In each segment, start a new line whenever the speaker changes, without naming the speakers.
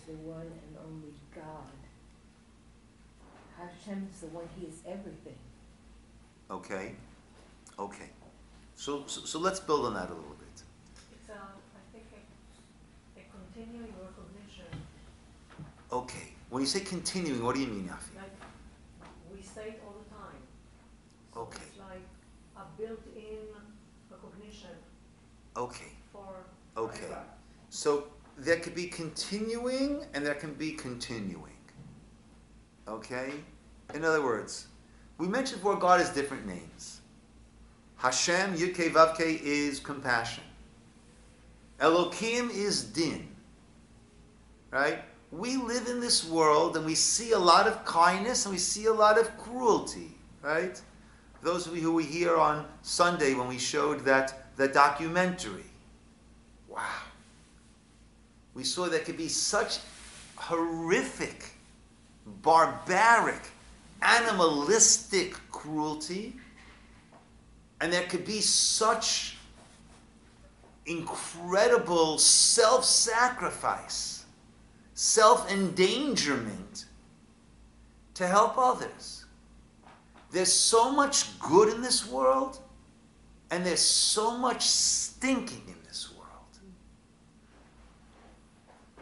the one and only God. Hashem is the one, He is everything.
Okay. So let's build on that a little bit.
It's I think a continuing recognition.
Okay. When you say continuing, what do you mean, Yafi?
Like we say it all the time. So
Okay.
it's like a built-in recognition.
Okay.
For forever.
So there could be continuing and there can be continuing. Okay? In other words, we mentioned before God has different names. Hashem, Yud-Kei, Vav-Kei is compassion. Elokim is din. Right? We live in this world and we see a lot of kindness and we see a lot of cruelty. Right? Those of you who were here on Sunday when we showed the documentary. Wow. We saw there could be such horrific, barbaric, animalistic cruelty, and there could be such incredible self-sacrifice, self-endangerment to help others. There's so much good in this world, and there's so much stinking in this world.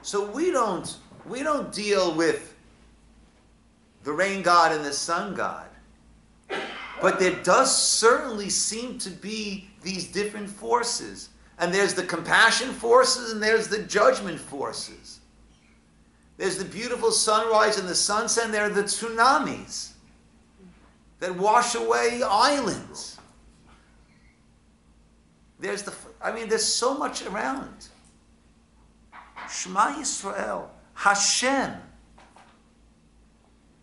So we don't deal with the rain god and the sun god. But there does certainly seem to be these different forces. And there's the compassion forces and there's the judgment forces. There's the beautiful sunrise and the sunset, and there are the tsunamis that wash away islands. There's so much around. Shma Yisroel, Hashem.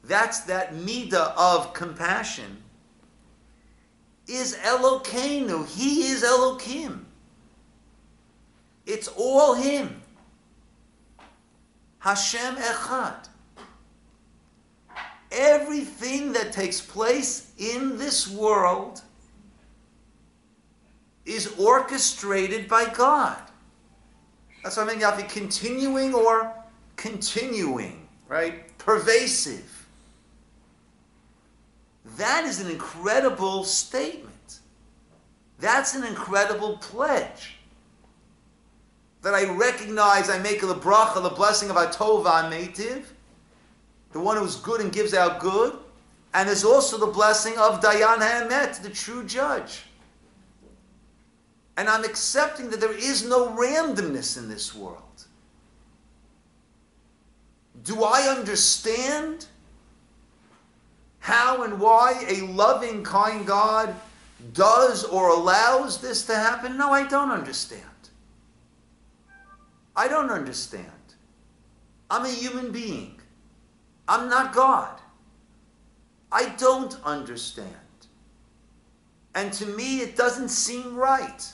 That's that midah of compassion. Is Elokeinu. He is Elokim. It's all Him. Hashem Echad. Everything that takes place in this world is orchestrated by God. That's what I mean, Yafi, continuing or continuing, right? Pervasive. That is an incredible statement. That's an incredible pledge. That I recognize, I make the bracha, the blessing of Atova Meitiv, the one who's good and gives out good, and there's also the blessing of Dayan HaEmet, the true judge. And I'm accepting that there is no randomness in this world. Do I understand how and why a loving, kind God does or allows this to happen? No, I don't understand. I don't understand. I'm a human being. I'm not God. I don't understand. And to me, it doesn't seem right.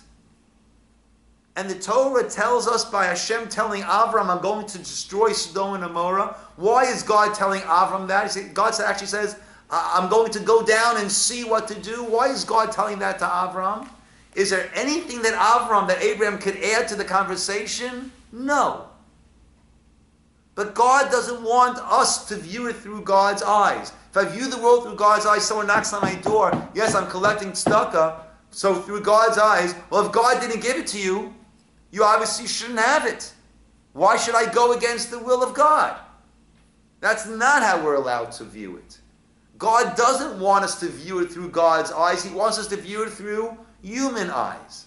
And the Torah tells us by Hashem telling Avram, I'm going to destroy Sodom and Gomorrah. Why is God telling Avram that? God actually says, I'm going to go down and see what to do. Why is God telling that to Avram? Is there anything that Abraham could add to the conversation? No. But God doesn't want us to view it through God's eyes. If I view the world through God's eyes, someone knocks on my door, yes, I'm collecting tzedakah, so through God's eyes, well, if God didn't give it to you, you obviously shouldn't have it. Why should I go against the will of God? That's not how we're allowed to view it. God doesn't want us to view it through God's eyes. He wants us to view it through human eyes.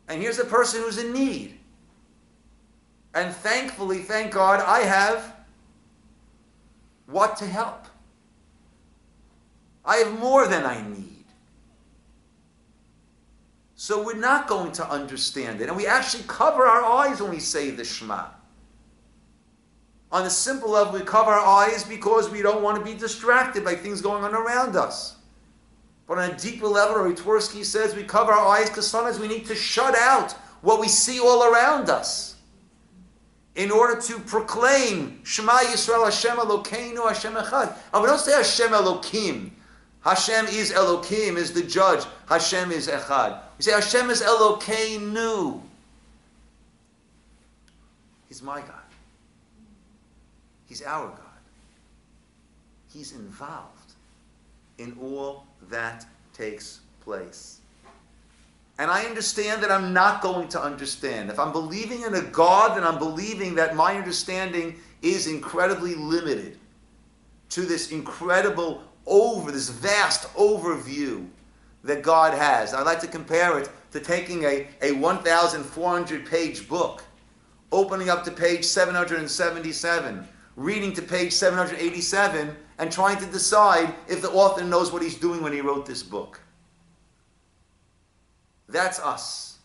And here's a person who's in need. And thankfully, thank God, I have what to help. I have more than I need. So we're not going to understand it. And we actually cover our eyes when we say the Shema. On a simple level, we cover our eyes because we don't want to be distracted by things going on around us. But on a deeper level, Tversky says we cover our eyes because sometimes we need to shut out what we see all around us in order to proclaim Shema Yisrael Hashem Elokeinu Hashem Echad. And we don't say Hashem Elokim. Hashem is Elokim, is the judge. Hashem is Echad. We say Hashem is Elokeinu. He's my God. He's our God. He's involved in all that takes place. And I understand that I'm not going to understand. If I'm believing in a God, then I'm believing that my understanding is incredibly limited to this incredible this vast overview that God has. I'd like to compare it to taking a 1,400 page book, opening up to page 777, reading to page 787, and trying to decide if the author knows what he's doing when he wrote this book. That's us.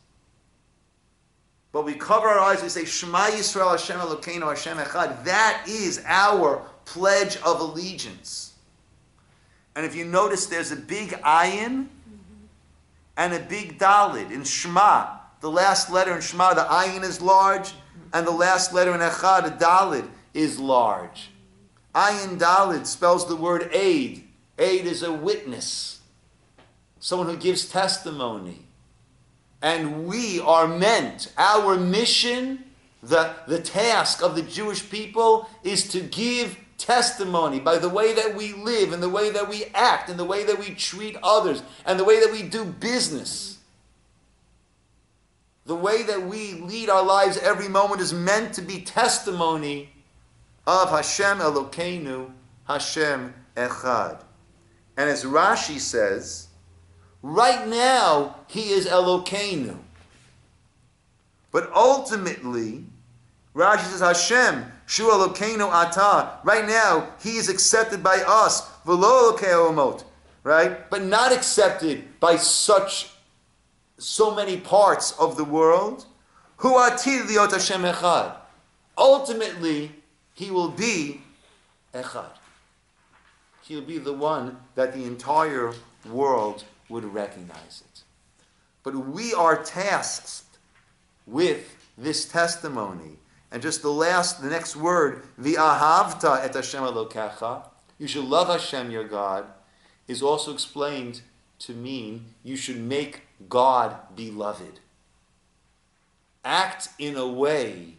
But we cover our eyes, we say, Shma Yisroel Hashem Elokeinu Hashem Echad. That is our pledge of allegiance. And if you notice, there's a big ayin and a big dalid. In Shma, the last letter in Shma, the ayin is large, and the last letter in Echad, the dalid, is large. Ayin dalid spells the word aid. Aid is a witness, someone who gives testimony. And we are meant, our mission, the task of the Jewish people is to give testimony by the way that we live and the way that we act and the way that we treat others and the way that we do business. The way that we lead our lives every moment is meant to be testimony of Hashem Elokeinu, Hashem Echad. And as Rashi says, right now, he is Elokeinu. But ultimately, Rashi says, Hashem, Shu Elokeinu Ata. Right now, he is accepted by us. V'lo Elokei Ha'omot. Right? But not accepted by so many parts of the world. Hu Atid Liot Hashem Echad. Ultimately, he will be Echad. He will be the one that the entire world would recognize it. But we are tasked with this testimony. And just the next word, v'ahavta et Hashem Elokecha, you should love Hashem your God, is also explained to mean you should make God beloved. Act in a way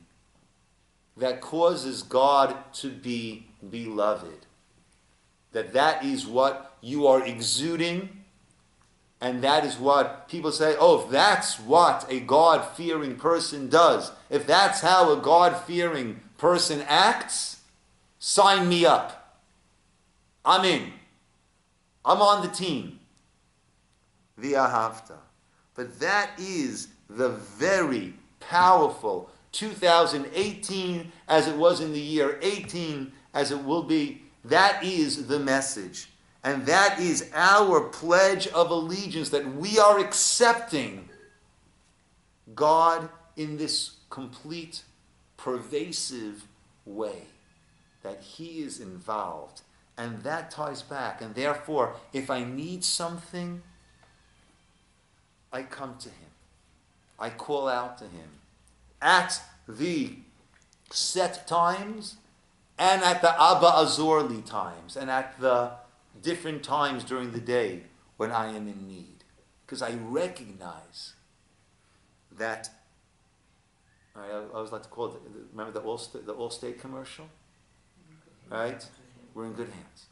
that causes God to be beloved. That is what you are exuding. And that is what people say, oh, if that's what a God-fearing person does, if that's how a God-fearing person acts, sign me up. I'm in. I'm on the team. V'ahavta. But that is the very powerful 2018, as it was in the year 18, as it will be. That is the message. And that is our pledge of allegiance, that we are accepting God in this complete, pervasive way, that he is involved. And that ties back. And therefore, if I need something, I come to him. I call out to him at the set times and at the Abba Azorli times and at the different times during the day when I am in need. Because I recognize that, I always like to call it, remember the Allstate commercial? Right? We're in good hands.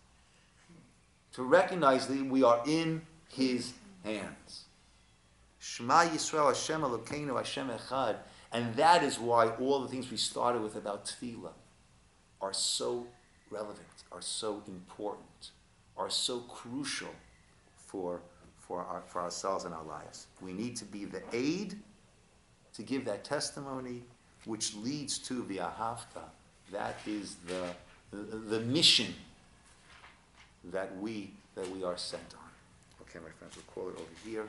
To recognize that we are in his hands. Shema Yisroel Hashem Elokeinu Hashem Echad. And that is why all the things we started with about tefillah are so relevant, are so important, are so crucial for ourselves and our lives. We need to be the aid to give that testimony, which leads to the ahavta. That is the mission that we are sent on. Okay, my friends, we'll call it over here.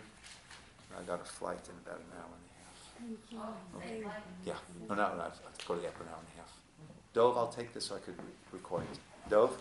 I got a flight in about an hour and a half. Okay. Yeah. No, I have to go to the airport an hour and a half. Dove, I'll take this so I could record it. Dove?